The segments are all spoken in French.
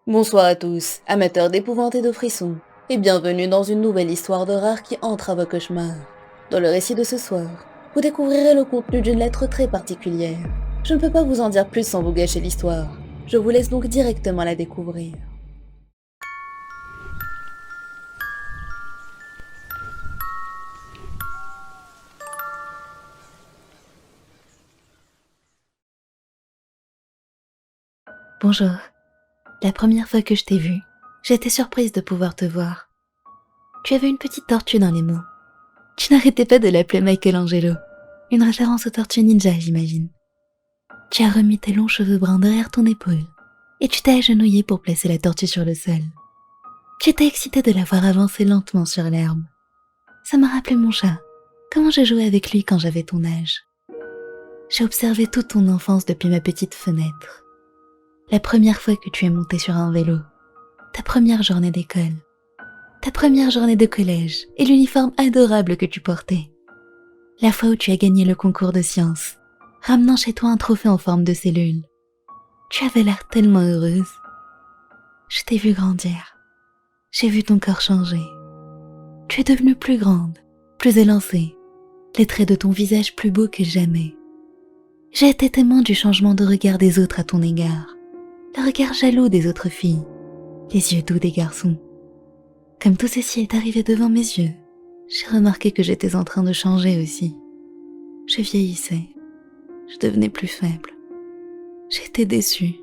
Bonsoir à tous, amateurs d'épouvante et de frissons, et bienvenue dans une nouvelle histoire d'horreur qui entre à vos cauchemars. Dans le récit de ce soir, vous découvrirez le contenu d'une lettre très particulière. Je ne peux pas vous en dire plus sans vous gâcher l'histoire. Je vous laisse donc directement la découvrir. Bonjour. La première fois que je t'ai vue, j'étais surprise de pouvoir te voir. Tu avais une petite tortue dans les mains. Tu n'arrêtais pas de l'appeler Michelangelo. Une référence aux tortues ninja, j'imagine. Tu as remis tes longs cheveux bruns derrière ton épaule et tu t'es agenouillé pour placer la tortue sur le sol. Tu étais excitée de la voir avancer lentement sur l'herbe. Ça m'a rappelé mon chat, comment je jouais avec lui quand j'avais ton âge. J'ai observé toute ton enfance depuis ma petite fenêtre. La première fois que tu es monté sur un vélo, ta première journée d'école, ta première journée de collège et l'uniforme adorable que tu portais. La fois où tu as gagné le concours de sciences, ramenant chez toi un trophée en forme de cellule. Tu avais l'air tellement heureuse. Je t'ai vu grandir. J'ai vu ton corps changer. Tu es devenue plus grande, plus élancée, les traits de ton visage plus beaux que jamais. J'ai été témoin du changement de regard des autres à ton égard. Le regard jaloux des autres filles, les yeux doux des garçons. Comme tout ceci est arrivé devant mes yeux, j'ai remarqué que j'étais en train de changer aussi. Je vieillissais, je devenais plus faible. J'étais déçue,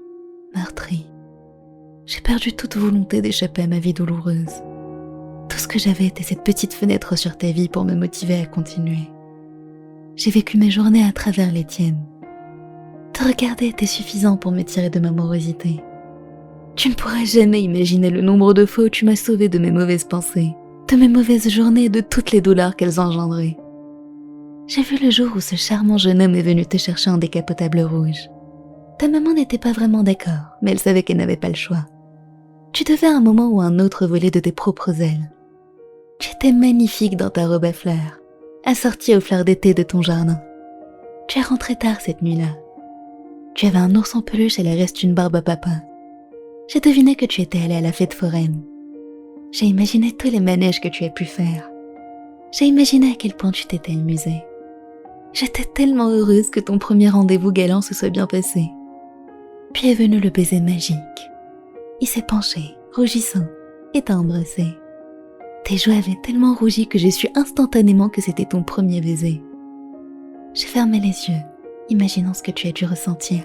meurtrie. J'ai perdu toute volonté d'échapper à ma vie douloureuse. Tout ce que j'avais était cette petite fenêtre sur ta vie pour me motiver à continuer. J'ai vécu mes journées à travers les tiennes. Te regarder était suffisant pour me tirer de ma morosité. Tu ne pourras jamais imaginer le nombre de fois où tu m'as sauvé de mes mauvaises pensées, de mes mauvaises journées et de toutes les douleurs qu'elles engendraient. J'ai vu le jour où ce charmant jeune homme est venu te chercher en décapotable rouge. Ta maman n'était pas vraiment d'accord, mais elle savait qu'elle n'avait pas le choix. Tu devais à un moment ou un autre voler de tes propres ailes. Tu étais magnifique dans ta robe à fleurs, assortie aux fleurs d'été de ton jardin. Tu es rentré tard cette nuit-là. Tu avais un ours en peluche et le reste une barbe à papa. J'ai deviné que tu étais allé à la fête foraine. J'ai imaginé tous les manèges que tu as pu faire. J'ai imaginé à quel point tu t'étais amusé. J'étais tellement heureuse que ton premier rendez-vous galant se soit bien passé. Puis est venu le baiser magique. Il s'est penché, rougissant, et t'a embrassé. Tes joues avaient tellement rougi que j'ai su instantanément que c'était ton premier baiser. J'ai fermé les yeux, imaginant ce que tu as dû ressentir.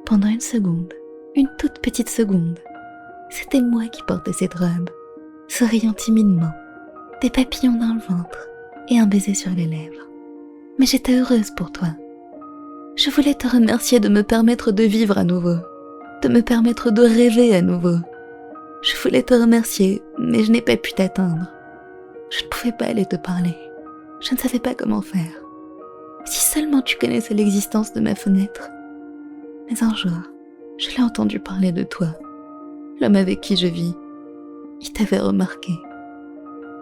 Pendant une seconde, une toute petite seconde, c'était moi qui portais cette robe, souriant timidement, des papillons dans le ventre et un baiser sur les lèvres. Mais j'étais heureuse pour toi. Je voulais te remercier de me permettre de vivre à nouveau, de me permettre de rêver à nouveau. Je voulais te remercier, mais je n'ai pas pu t'atteindre. Je ne pouvais pas aller te parler. Je ne savais pas comment faire. Si seulement tu connaissais l'existence de ma fenêtre. Mais un jour, je l'ai entendu parler de toi, l'homme avec qui je vis. Il t'avait remarqué.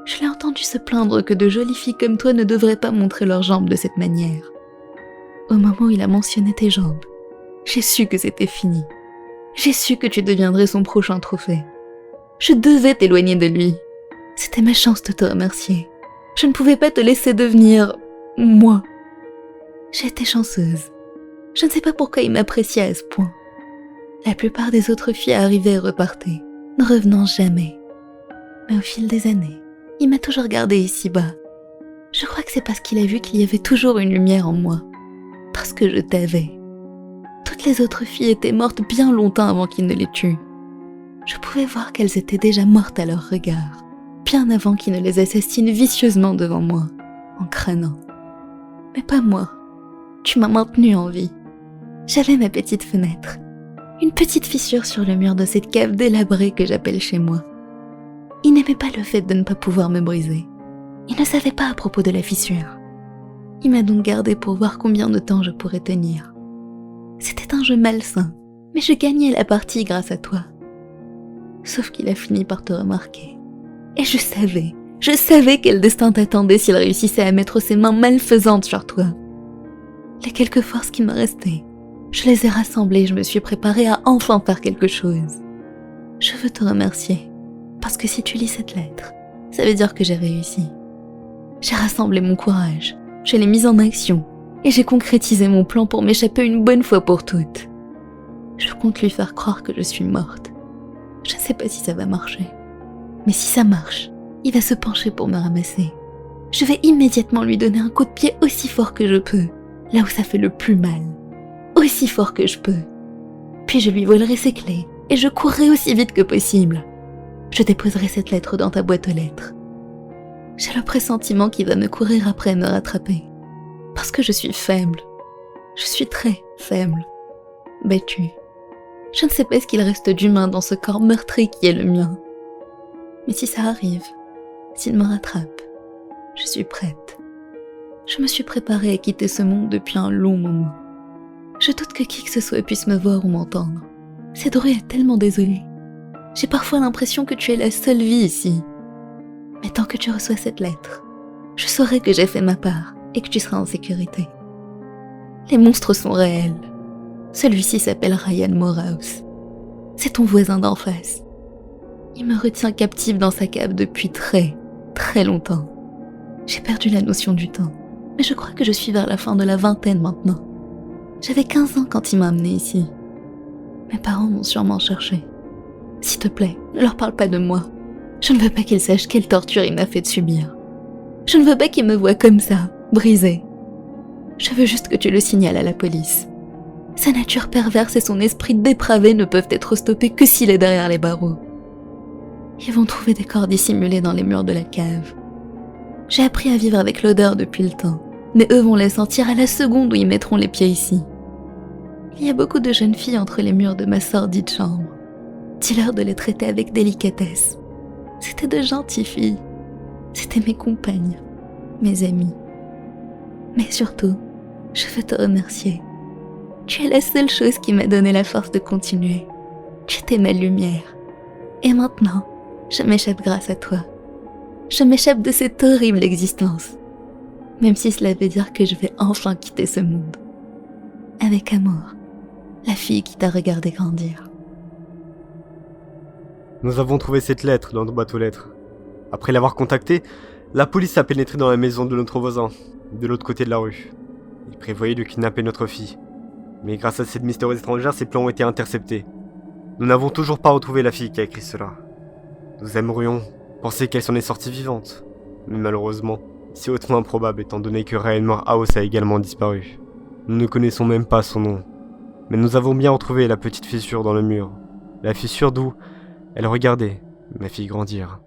Je l'ai entendu se plaindre que de jolies filles comme toi ne devraient pas montrer leurs jambes de cette manière. Au moment où il a mentionné tes jambes, j'ai su que c'était fini. J'ai su que tu deviendrais son prochain trophée. Je devais t'éloigner de lui. C'était ma chance de te remercier. Je ne pouvais pas te laisser devenir moi. J'ai été chanceuse. Je ne sais pas pourquoi il m'appréciait à ce point. La plupart des autres filles arrivaient et repartaient, ne revenant jamais. Mais au fil des années, il m'a toujours gardée ici-bas. Je crois que c'est parce qu'il a vu qu'il y avait toujours une lumière en moi. Parce que je t'avais. Toutes les autres filles étaient mortes bien longtemps avant qu'il ne les tue. Je pouvais voir qu'elles étaient déjà mortes à leur regard, bien avant qu'il ne les assassine vicieusement devant moi, en crânant. Mais pas moi. Tu m'as maintenue en vie. J'avais ma petite fenêtre. Une petite fissure sur le mur de cette cave délabrée que j'appelle chez moi. Il n'aimait pas le fait de ne pas pouvoir me briser. Il ne savait pas à propos de la fissure. Il m'a donc gardée pour voir combien de temps je pourrais tenir. C'était un jeu malsain, mais je gagnais la partie grâce à toi. Sauf qu'il a fini par te remarquer. Et je savais quel destin t'attendait s'il réussissait à mettre ses mains malfaisantes sur toi. Les quelques forces qui me restaient, je les ai rassemblées et je me suis préparée à enfin faire quelque chose. Je veux te remercier, parce que si tu lis cette lettre, ça veut dire que j'ai réussi. J'ai rassemblé mon courage, je l'ai mis en action, et j'ai concrétisé mon plan pour m'échapper une bonne fois pour toutes. Je compte lui faire croire que je suis morte. Je ne sais pas si ça va marcher. Mais si ça marche, il va se pencher pour me ramasser. Je vais immédiatement lui donner un coup de pied aussi fort que je peux, là où ça fait le plus mal. Aussi fort que je peux. Puis je lui volerai ses clés, et je courrai aussi vite que possible. Je déposerai cette lettre dans ta boîte aux lettres. J'ai le pressentiment qu'il va me courir après et me rattraper. Parce que je suis faible. Je suis très faible. Battue. Je ne sais pas ce qu'il reste d'humain dans ce corps meurtri qui est le mien. Mais si ça arrive, s'il me rattrape, je suis prête. Je me suis préparée à quitter ce monde depuis un long moment. Je doute que qui que ce soit puisse me voir ou m'entendre. Cédro est tellement désolée. J'ai parfois l'impression que tu es la seule vie ici. Mais tant que tu reçois cette lettre, je saurai que j'ai fait ma part et que tu seras en sécurité. Les monstres sont réels. Celui-ci s'appelle Ryan Morehouse. C'est ton voisin d'en face. Il me retient captive dans sa cave depuis très, très longtemps. J'ai perdu la notion du temps, mais je crois que je suis vers la fin de la vingtaine maintenant. J'avais 15 ans quand il m'a amenée ici. Mes parents m'ont sûrement cherché. S'il te plaît, ne leur parle pas de moi. Je ne veux pas qu'ils sachent quelle torture il m'a fait subir. Je ne veux pas qu'ils me voient comme ça, brisée. Je veux juste que tu le signales à la police. Sa nature perverse et son esprit dépravé ne peuvent être stoppés que s'il est derrière les barreaux. Ils vont trouver des corps dissimulés dans les murs de la cave. J'ai appris à vivre avec l'odeur depuis le temps, mais eux vont les sentir à la seconde où ils mettront les pieds ici. Il y a beaucoup de jeunes filles entre les murs de ma sordide chambre. Dis-leur de les traiter avec délicatesse. C'était de gentilles filles. C'étaient mes compagnes, mes amies. Mais surtout, je veux te remercier. Tu es la seule chose qui m'a donné la force de continuer. Tu étais ma lumière. Et maintenant, je m'échappe grâce à toi. Je m'échappe de cette horrible existence. Même si cela veut dire que je vais enfin quitter ce monde. Avec amour, la fille qui t'a regardé grandir. Nous avons trouvé cette lettre dans notre boîte aux lettres. Après l'avoir contactée, la police a pénétré dans la maison de notre voisin, de l'autre côté de la rue. Il prévoyait de kidnapper notre fille. Mais grâce à cette mystérieuse étrangère, ses plans ont été interceptés. Nous n'avons toujours pas retrouvé la fille qui a écrit cela. Nous aimerions penser qu'elle s'en est sortie vivante. Mais malheureusement, c'est hautement improbable étant donné que Ryan Morehouse a également disparu. Nous ne connaissons même pas son nom. Mais nous avons bien retrouvé la petite fissure dans le mur. La fissure d'où elle regardait ma fille grandir.